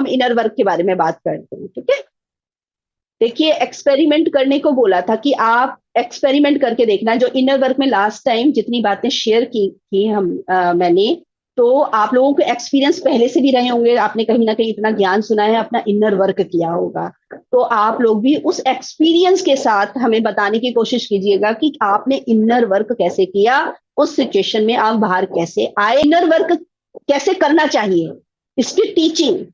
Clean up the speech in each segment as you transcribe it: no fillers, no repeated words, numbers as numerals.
हम inner work के बारे में बात करते हैं, ठीक है। देखिए, एक्सपेरिमेंट करने को बोला था कि आप एक्सपेरिमेंट करके देखना। जो इनर वर्क में लास्ट टाइम जितनी बातें शेयर की थी मैंने, तो आप लोगों को एक्सपीरियंस पहले से भी रहे होंगे, आपने कहीं ना कहीं इतना ज्ञान सुना है, अपना इनर वर्क किया होगा। तो आप लोग भी उस एक्सपीरियंस के साथ हमें बताने की कोशिश कीजिएगा कि आपने इनर वर्क कैसे किया, उस सिचुएशन में आप बाहर कैसे आए, इनर वर्क कैसे करना चाहिए, इसकी टीचिंग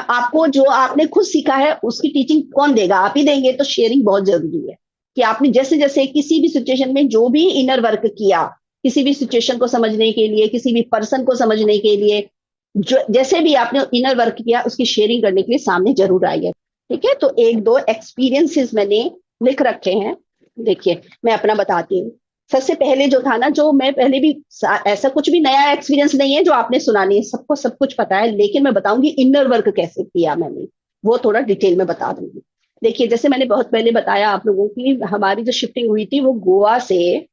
आपको, जो आपने खुद सीखा है उसकी टीचिंग कौन देगा? आप ही देंगे। तो शेयरिंग बहुत जरूरी है कि आपने जैसे जैसे किसी भी सिचुएशन में जो भी इनर वर्क किया, किसी भी सिचुएशन को समझने के लिए, किसी भी पर्सन को समझने के लिए, जो जैसे भी आपने इनर वर्क किया उसकी शेयरिंग करने के लिए सामने जरूर आइए, ठीक है। तो एक दो एक्सपीरियंसेस मैंने लिख रखे हैं। देखिए, मैं अपना बताती हूँ। सबसे पहले जो था ना, जो मैं पहले भी, ऐसा कुछ भी नया एक्सपीरियंस नहीं है जो आपने सुना नहीं है, सबको सब कुछ पता है, लेकिन मैं बताऊंगी इनर वर्क कैसे किया मैंने, वो थोड़ा डिटेल में बता दूंगी। देखिए, जैसे मैंने बहुत पहले बताया आप लोगों की, हमारी जो शिफ्टिंग हुई थी वो गोवा से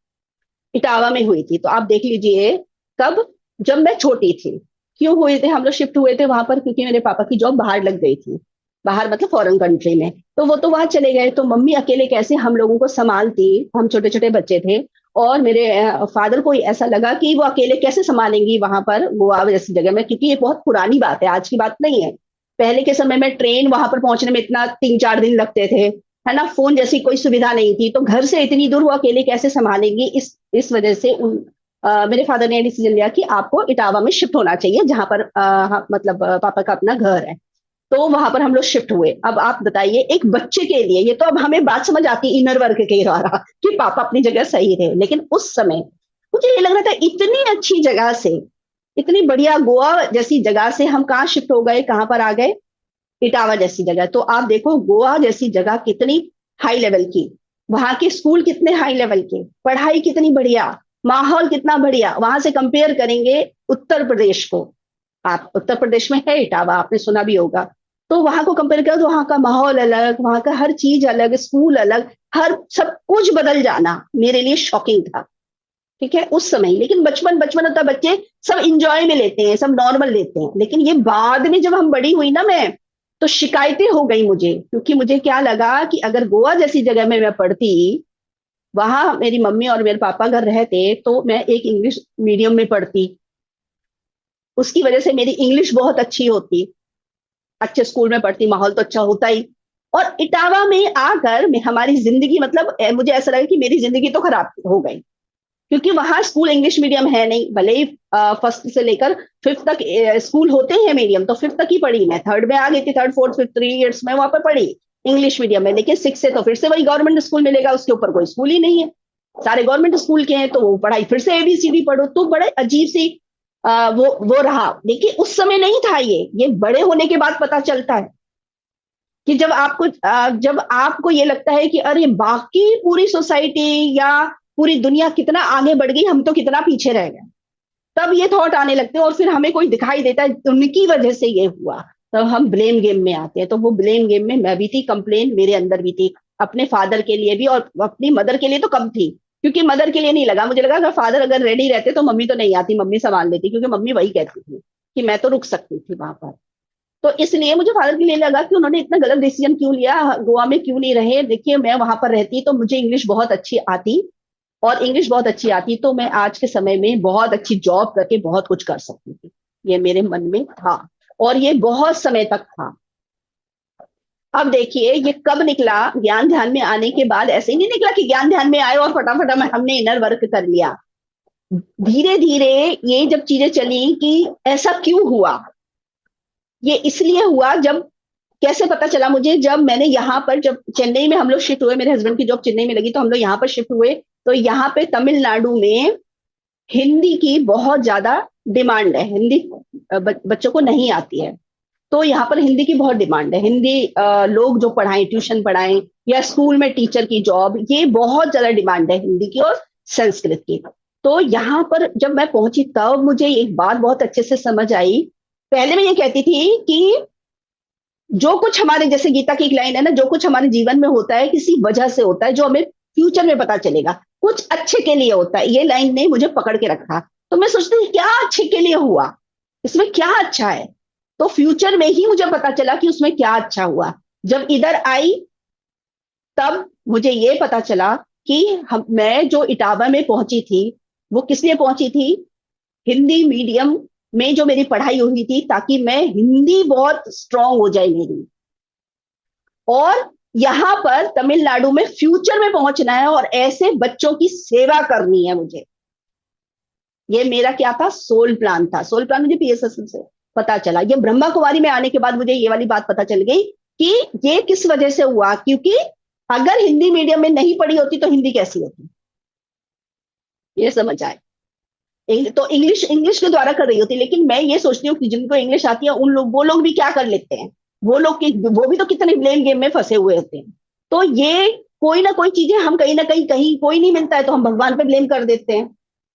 इटावा में हुई थी। तो आप देख लीजिए, कब? जब मैं छोटी थी। क्यों हुए थे हम लोग शिफ्ट हुए थे वहां पर? क्योंकि मेरे पापा की जॉब बाहर लग गई थी, बाहर मतलब फॉरेन कंट्री में। तो वो तो वहां चले गए, तो मम्मी अकेले कैसे हम लोगों को संभालती? हम छोटे छोटे बच्चे थे, और मेरे फादर को ऐसा लगा कि वो अकेले कैसे संभालेंगी वहां पर गोवा जैसी जगह में, क्योंकि ये बहुत पुरानी बात है, आज की बात नहीं है। पहले के समय में ट्रेन वहां पर पहुंचने में इतना 3-4 दिन लगते थे, है ना। फोन जैसी कोई सुविधा नहीं थी, तो घर से इतनी दूर वो अकेले कैसे संभालेंगी? इस वजह से मेरे फादर ने डिसीजन लिया कि आपको इटावा में शिफ्ट होना चाहिए, जहां पर मतलब पापा का अपना घर है। तो वहां पर हम लोग शिफ्ट हुए। अब आप बताइए, एक बच्चे के लिए, ये तो अब हमें बात समझ आती है इनर वर्क के द्वारा कि पापा अपनी जगह सही रहे, लेकिन उस समय मुझे ये लग रहा था इतनी अच्छी जगह से, इतनी बढ़िया गोवा जैसी जगह से हम कहाँ शिफ्ट हो गए, कहां पर आ गए? इटावा जैसी जगह। तो आप देखो, गोवा जैसी जगह कितनी हाई लेवल की, वहां के स्कूल कितने हाई लेवल के, पढ़ाई कितनी बढ़िया, माहौल कितना बढ़िया, वहां से कंपेयर करेंगे उत्तर प्रदेश को। आप उत्तर प्रदेश में है इटावा, आपने सुना भी होगा। तो वहां को कंपेयर करो तो वहां का माहौल अलग, वहां का हर चीज अलग, स्कूल अलग, हर सब कुछ बदल जाना मेरे लिए शॉकिंग था, ठीक है, उस समय। लेकिन बचपन बचपन होता, बच्चे सब इंजॉय में लेते हैं, सब नॉर्मल लेते हैं। लेकिन ये बाद में जब हम बड़ी हुई ना मैं, तो शिकायतें हो गई मुझे, क्योंकि मुझे क्या लगा कि अगर गोवा जैसी जगह में मैं पढ़ती, वहां मेरी मम्मी और मेरे पापा अगर रहते, तो मैं एक इंग्लिश मीडियम में पढ़ती, उसकी वजह से मेरी इंग्लिश बहुत अच्छी होती, अच्छे स्कूल में पढ़ती, माहौल तो अच्छा होता ही। और इटावा में आकर हमारी जिंदगी, मतलब मुझे ऐसा लगा कि मेरी जिंदगी तो खराब हो गई, क्योंकि वहां स्कूल इंग्लिश मीडियम है नहीं। भले ही फर्स्ट से लेकर फिफ्थ तक स्कूल होते हैं मीडियम, तो फिफ्थ तक ही पढ़ी मैं, थर्ड में आ गई थी, थर्ड फोर्थ फिफ्थ 3 इयर्स में वहां पर पढ़ी इंग्लिश मीडियम में। लेकिन सिक्स से तो फिर से वही गवर्नमेंट स्कूल मिलेगा, उसके ऊपर कोई स्कूल ही नहीं है, सारे गवर्नमेंट स्कूल के हैं, तो वो पढ़ाई फिर से एबीसीडी पढ़ो। तो बड़े अजीब सी वो रहा। देखिए, उस समय नहीं था ये बड़े होने के बाद पता चलता है कि जब आपको ये लगता है कि अरे बाकी पूरी सोसाइटी या पूरी दुनिया कितना आगे बढ़ गई, हम तो कितना पीछे रह गए, तब ये थॉट आने लगते हैं। और फिर हमें कोई दिखाई देता है उनकी वजह से ये हुआ, तब हम ब्लेम गेम में आते हैं। तो वो ब्लेम गेम में मैं भी थी, कंप्लेन मेरे अंदर भी थी, अपने फादर के लिए भी, और अपनी मदर के लिए तो कम थी, क्योंकि मदर के लिए नहीं लगा, मुझे लगा अगर फादर अगर रेडी रहते तो मम्मी तो नहीं आती, मम्मी संभाल लेती, क्योंकि मम्मी वही कहती थी कि मैं तो रुक सकती थी वहां पर। तो इसलिए मुझे फादर के लिए लगा कि उन्होंने इतना गलत डिसीजन क्यों लिया, गोवा में क्यों नहीं रहे। देखिए, मैं वहां पर रहती तो मुझे इंग्लिश बहुत अच्छी आती, और इंग्लिश बहुत अच्छी आती तो मैं आज के समय में बहुत अच्छी जॉब करके बहुत कुछ कर सकती थी, ये मेरे मन में था, और ये बहुत समय तक था। अब देखिए, ये कब निकला? ज्ञान ध्यान में आने के बाद ऐसे ही नहीं निकला कि ज्ञान ध्यान में आए और फटाफट हमने इनर वर्क कर लिया। धीरे धीरे ये जब चीजें चली कि ऐसा क्यों हुआ, ये इसलिए हुआ, जब कैसे पता चला मुझे, जब मैंने यहाँ पर, जब चेन्नई में हम लोग शिफ्ट हुए, मेरे हस्बैंड की जॉब चेन्नई में लगी, तो हम लोग यहाँ पर शिफ्ट हुए। तो यहाँ पे तमिलनाडु में हिंदी की बहुत ज्यादा डिमांड है, हिंदी बच्चों को नहीं आती है, तो यहाँ पर हिंदी की बहुत डिमांड है। हिंदी लोग जो पढ़ाएं, ट्यूशन पढ़ाएं या स्कूल में टीचर की जॉब, ये बहुत ज्यादा डिमांड है हिंदी की और संस्कृत की। तो यहाँ पर जब मैं पहुंची, तब मुझे एक बात बहुत अच्छे से समझ आई। पहले मैं ये कहती थी कि जो कुछ हमारे, जैसे गीता की एक लाइन है ना, जो कुछ हमारे जीवन में होता है किसी वजह से होता है, जो हमें फ्यूचर में पता चलेगा, कुछ अच्छे के लिए होता है। ये लाइन ने मुझे पकड़ के रखा। तो मैं सोचती हूँ क्या अच्छे के लिए हुआ, इसमें क्या अच्छा है? तो फ्यूचर में ही मुझे पता चला कि उसमें क्या अच्छा हुआ। जब इधर आई तब मुझे ये पता चला कि मैं जो इटावा में पहुंची थी वो किस लिए पहुंची थी, हिंदी मीडियम में जो मेरी पढ़ाई हुई थी ताकि मैं हिंदी बहुत स्ट्रांग हो जाए मेरी, और यहां पर तमिलनाडु में फ्यूचर में पहुंचना है और ऐसे बच्चों की सेवा करनी है मुझे। ये मेरा क्या था, सोल प्लान था। सोल प्लान मुझे पीएसएसएम से पता चला। ये ब्रह्मा कुमारी में आने के बाद मुझे ये वाली बात पता चल गई कि ये किस वजह से हुआ, क्योंकि अगर हिंदी मीडियम में नहीं पढ़ी होती तो हिंदी कैसी होती, ये समझ आए। तो इंग्लिश इंग्लिश के द्वारा कर रही होती, लेकिन मैं ये सोचती हूँ कि जिनको इंग्लिश आती है उन लोग, वो लोग भी क्या कर लेते हैं, वो भी तो कितने ब्लेम गेम में फंसे हुए होते हैं। तो ये कोई ना कोई चीजें हम कहीं ना कहीं, कहीं कोई नहीं मिलता है तो हम भगवान पे ब्लेम कर देते हैं,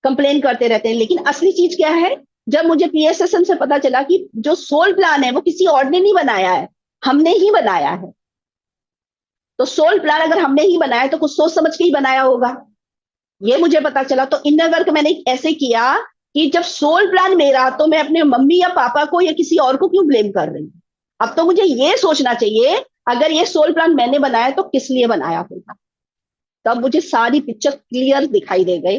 कंप्लेन करते रहते हैं। लेकिन असली चीज क्या है, जब मुझे पीएसएसएम से पता चला कि जो सोल प्लान है वो किसी और ने नहीं बनाया है, हमने ही बनाया है। तो सोल प्लान अगर हमने ही बनाया तो कुछ सोच समझ के ही बनाया होगा, ये मुझे पता चला। तो इनर वर्क मैंने ऐसे किया कि जब सोल प्लान मेरा, तो मैं अपने मम्मी या पापा को या किसी और को क्यों ब्लेम कर रही हूँ। अब तो मुझे ये सोचना चाहिए, अगर ये सोल प्लान मैंने बनाया तो किस लिए बनाया होगा। तब मुझे सारी पिक्चर क्लियर दिखाई दे गई,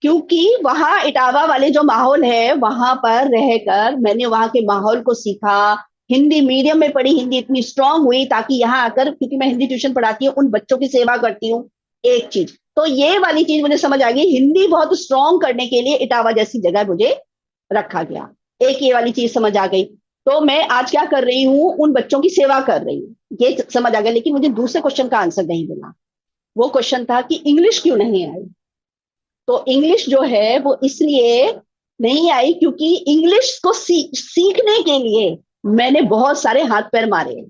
क्योंकि वहां इटावा वाले जो माहौल है वहां पर रहकर मैंने वहां के माहौल को सीखा। हिंदी मीडियम में पढ़ी, हिंदी इतनी स्ट्रांग हुई ताकि यहाँ आकर, क्योंकि मैं हिंदी ट्यूशन पढ़ाती हूँ, उन बच्चों की सेवा करती हूँ। एक चीज तो ये वाली चीज मुझे समझ आ गई, हिंदी बहुत स्ट्रांग करने के लिए इटावा जैसी जगह मुझे रखा गया। एक ये वाली चीज समझ आ गई। तो मैं आज क्या कर रही हूँ, उन बच्चों की सेवा कर रही हूँ, ये समझ आ गया। लेकिन मुझे दूसरे क्वेश्चन का आंसर नहीं मिला। वो क्वेश्चन था कि इंग्लिश क्यों नहीं आई। तो इंग्लिश जो है वो इसलिए नहीं आई क्योंकि इंग्लिश को सीखने के लिए मैंने बहुत सारे हाथ पैर मारे,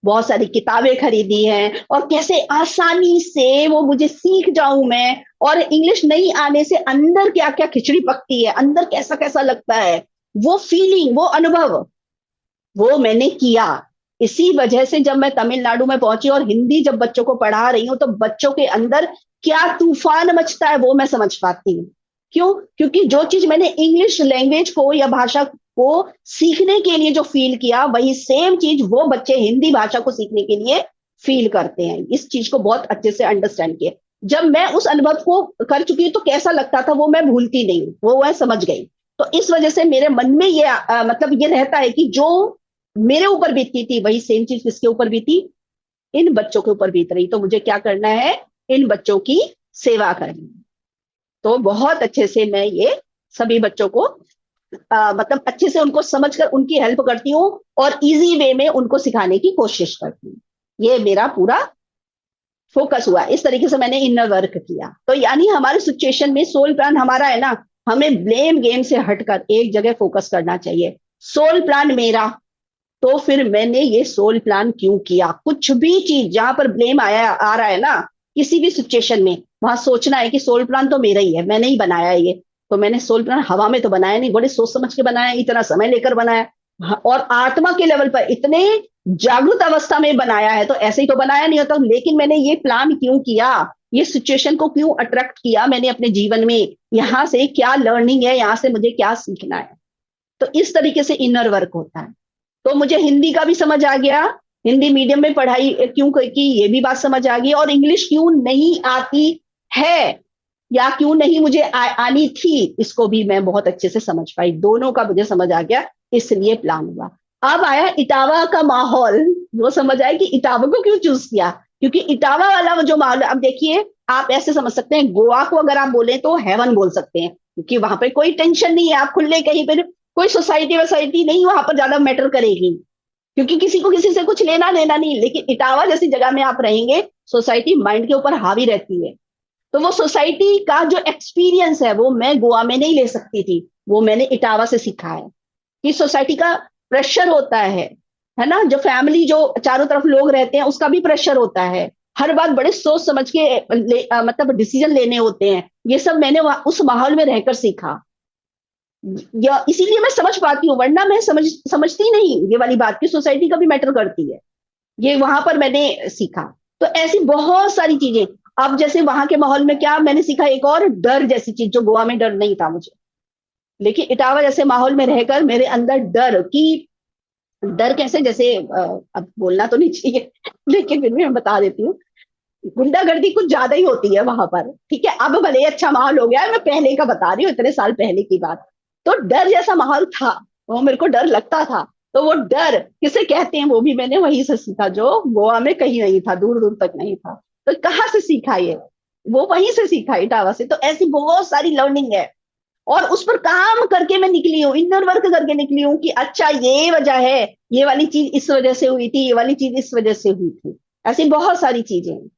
बहुत सारी किताबें खरीदी हैं, और कैसे आसानी से वो मुझे सीख जाऊं मैं। और इंग्लिश नहीं आने से अंदर क्या क्या खिचड़ी पकती है, अंदर कैसा कैसा लगता है, वो फीलिंग, वो अनुभव, वो मैंने किया। इसी वजह से जब मैं तमिलनाडु में पहुंची और हिंदी जब बच्चों को पढ़ा रही हूँ तो बच्चों के अंदर क्या तूफान मचता है वो मैं समझ पाती हूँ। क्यों? क्योंकि जो चीज मैंने इंग्लिश लैंग्वेज को या भाषा को सीखने के लिए जो फील किया, वही सेम चीज वो बच्चे हिंदी भाषा को सीखने के लिए फील करते हैं। इस चीज को बहुत अच्छे से अंडरस्टैंड किया। जब मैं उस अनुभव को कर चुकी हूँ तो कैसा लगता था वो मैं भूलती नहीं, वो मैं समझ गई। तो इस वजह से मेरे मन में ये मतलब ये रहता है कि जो मेरे ऊपर बीतती थी वही सेम चीज किसके ऊपर बीती, इन बच्चों के ऊपर बीत रही। तो मुझे क्या करना है, इन बच्चों की सेवा करनी है। तो बहुत अच्छे से मैं ये सभी बच्चों को मतलब अच्छे से उनको समझकर उनकी हेल्प करती हूँ और इजी वे में उनको सिखाने की कोशिश करती हूँ। ये मेरा पूरा फोकस हुआ। इस तरीके से मैंने इनर वर्क किया। तो यानी हमारे सिचुएशन में सोल प्लान हमारा है ना, हमें ब्लेम गेम से हटकर एक जगह फोकस करना चाहिए। सोल प्लान मेरा, तो फिर मैंने ये सोल प्लान क्यों किया। कुछ भी चीज जहां पर ब्लेम आया आ रहा है ना, किसी भी सिचुएशन में, वहां सोचना है कि सोल प्लान तो मेरा ही है, मैंने ही बनाया है ये। तो मैंने सोल प्लान हवा में तो बनाया नहीं, बड़े सोच समझ के बनाया, इतना समय लेकर बनाया, और आत्मा के लेवल पर इतने जागृत अवस्था में बनाया है। तो ऐसे ही तो बनाया नहीं होता। लेकिन मैंने ये प्लान क्यों किया, ये सिचुएशन को क्यों अट्रैक्ट किया मैंने अपने जीवन में, यहाँ से क्या लर्निंग है, यहाँ से मुझे क्या सीखना है। तो इस तरीके से इनर वर्क होता है। तो मुझे हिंदी का भी समझ आ गया, हिंदी मीडियम में पढ़ाई क्यों की ये भी बात समझ आ गई, और इंग्लिश क्यों नहीं आती है या क्यों नहीं मुझे आनी थी, इसको भी मैं बहुत अच्छे से समझ पाई। दोनों का मुझे समझ आ गया, इसलिए प्लान हुआ। अब आया इटावा का माहौल। वो समझ आया कि इटावा को क्यों चूज किया, क्योंकि इटावा वाला जो माहौल, अब देखिए आप ऐसे समझ सकते हैं, गोवा को अगर आप बोले तो हेवन बोल सकते हैं, क्योंकि वहां पे कोई टेंशन नहीं है, आप खुले कहीं पर, कोई सोसाइटी वोसाइटी नहीं वहां पर ज्यादा मैटर करेगी, क्योंकि किसी को किसी से कुछ लेना देना नहीं। लेकिन इटावा जैसी जगह में आप रहेंगे, सोसाइटी माइंड के ऊपर हावी रहती है। तो वो सोसाइटी का जो एक्सपीरियंस है वो मैं गोवा में नहीं ले सकती थी, वो मैंने इटावा से सीखा है। कि सोसाइटी का प्रेशर होता है ना, जो फैमिली जो चारों तरफ लोग रहते हैं उसका भी प्रेशर होता है, हर बात बड़े सोच समझ के मतलब डिसीजन लेने होते हैं। ये सब मैंने उस माहौल में रहकर सीखा, या इसीलिए मैं समझ पाती हूँ, वरना मैं समझती नहीं ये वाली बात की सोसाइटी का भी मैटर करती है। ये वहां पर मैंने सीखा। तो ऐसी बहुत सारी चीजें। अब जैसे वहां के माहौल में क्या मैंने सीखा, एक और डर जैसी चीज, जो गोवा में डर नहीं था मुझे, लेकिन इटावा जैसे माहौल में रहकर मेरे अंदर डर कि डर कैसे, जैसे अब बोलना तो नहीं चाहिए लेकिन फिर भी मैं बता देती हूँ। गुंडागर्दी कुछ ज्यादा ही होती है वहां पर, ठीक है। अब भले ही अच्छा माहौल हो गया है, मैं पहले का बता रही हूँ, इतने साल पहले की बात। तो डर जैसा माहौल था, वो मेरे को डर लगता था। तो वो डर किसे कहते हैं वो भी मैंने वहीं से सीखा, जो गोवा में कहीं नहीं था, दूर दूर तक नहीं था। तो कहाँ से सीखा ये, वो वहीं से सीखा, इटावा से। तो ऐसी बहुत सारी लर्निंग है, और उस पर काम करके मैं निकली हूँ, इनर वर्क करके निकली हूँ कि अच्छा ये वजह है, ये वाली चीज इस वजह से हुई थी, ये वाली चीज इस वजह से हुई थी। ऐसी बहुत सारी चीजें हैं।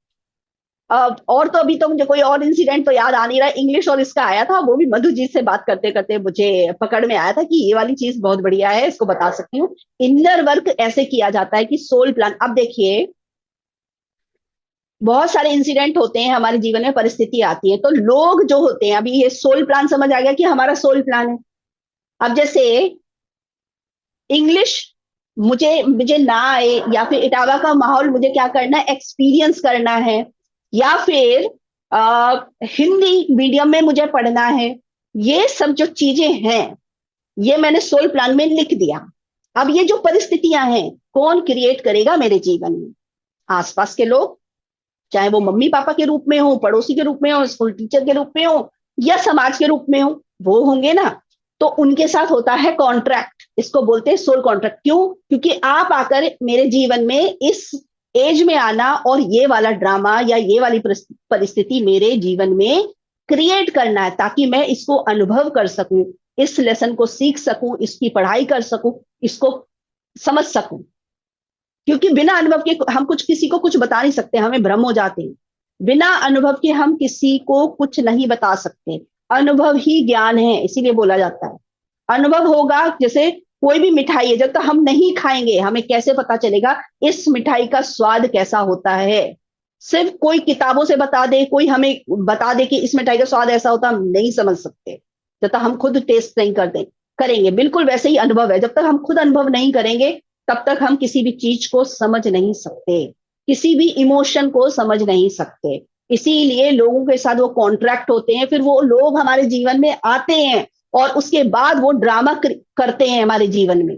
और तो अभी तो मुझे कोई और इंसिडेंट तो याद आ नहीं रहा। इंग्लिश और इसका आया था, वो भी मधु जी से बात करते करते मुझे पकड़ में आया था कि ये वाली चीज बहुत बढ़िया है, इसको बता सकती हूँ। इनर वर्क ऐसे किया जाता है कि सोल प्लान, अब देखिए बहुत सारे इंसिडेंट होते हैं हमारे जीवन में, परिस्थिति आती है, तो लोग जो होते हैं, अभी ये सोल प्लान समझ आ गया कि हमारा सोल प्लान है। अब जैसे इंग्लिश मुझे मुझे ना आए, या फिर इटावा का माहौल मुझे क्या करना है, एक्सपीरियंस करना है, या फिर हिंदी मीडियम में मुझे पढ़ना है, ये सब जो चीजें हैं ये मैंने सोल प्लान में लिख दिया। अब ये जो परिस्थितियां हैं, कौन क्रिएट करेगा मेरे जीवन में? आसपास के लोग, चाहे वो मम्मी पापा के रूप में हो, पड़ोसी के रूप में हो, स्कूल टीचर के रूप में हो, या समाज के रूप में हो, वो होंगे ना। तो उनके साथ होता है कॉन्ट्रैक्ट, इसको बोलते हैं सोल कॉन्ट्रैक्ट। क्यों? क्योंकि आप आकर मेरे जीवन में इस एज में आना और ये वाला ड्रामा या ये वाली परिस्थिति मेरे जीवन में क्रिएट करना है, ताकि मैं इसको अनुभव कर सकूं, इस लेसन को सीख सकूं, इसकी पढ़ाई कर सकूं, इसको समझ सकूं। क्योंकि बिना अनुभव के हम कुछ किसी को कुछ बता नहीं सकते, हमें भ्रम हो जाते हैं। बिना अनुभव के हम किसी को कुछ नहीं बता सकते। अनुभव ही ज्ञान है, इसीलिए बोला जाता है। अनुभव होगा, जैसे कोई भी मिठाई है, जब तक हम नहीं खाएंगे हमें कैसे पता चलेगा इस मिठाई का स्वाद कैसा होता है? सिर्फ कोई किताबों से बता दे, कोई हमें बता दे कि इस मिठाई का स्वाद ऐसा होता, हम नहीं समझ सकते जब तक हम खुद टेस्ट नहीं करते करेंगे। बिल्कुल वैसे ही अनुभव है, जब तक हम खुद अनुभव नहीं करेंगे तब तक हम किसी भी चीज को समझ नहीं सकते, किसी भी इमोशन को समझ नहीं सकते। इसीलिए लोगों के साथ वो कॉन्ट्रैक्ट होते हैं, फिर वो लोग हमारे जीवन में आते हैं और उसके बाद वो ड्रामा करते हैं हमारे जीवन में,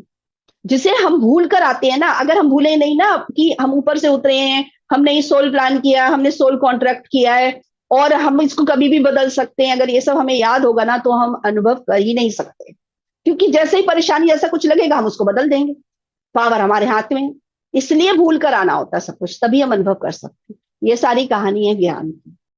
जिसे हम भूल कर आते हैं ना। अगर हम भूले नहीं ना कि हम ऊपर से उतरे हैं, हमने ये सोल प्लान किया, हमने सोल कॉन्ट्रैक्ट किया है, और हम इसको कभी भी बदल सकते हैं, अगर ये सब हमें याद होगा ना, तो हम अनुभव कर ही नहीं सकते। क्योंकि जैसे ही परेशानी ऐसा कुछ लगेगा हम उसको बदल देंगे, पावर हमारे हाथ में है। इसलिए भूल कर आना होता है सब कुछ, तभी हम अनुभव कर सकते हैं। ये सारी कहानी है ज्ञान की।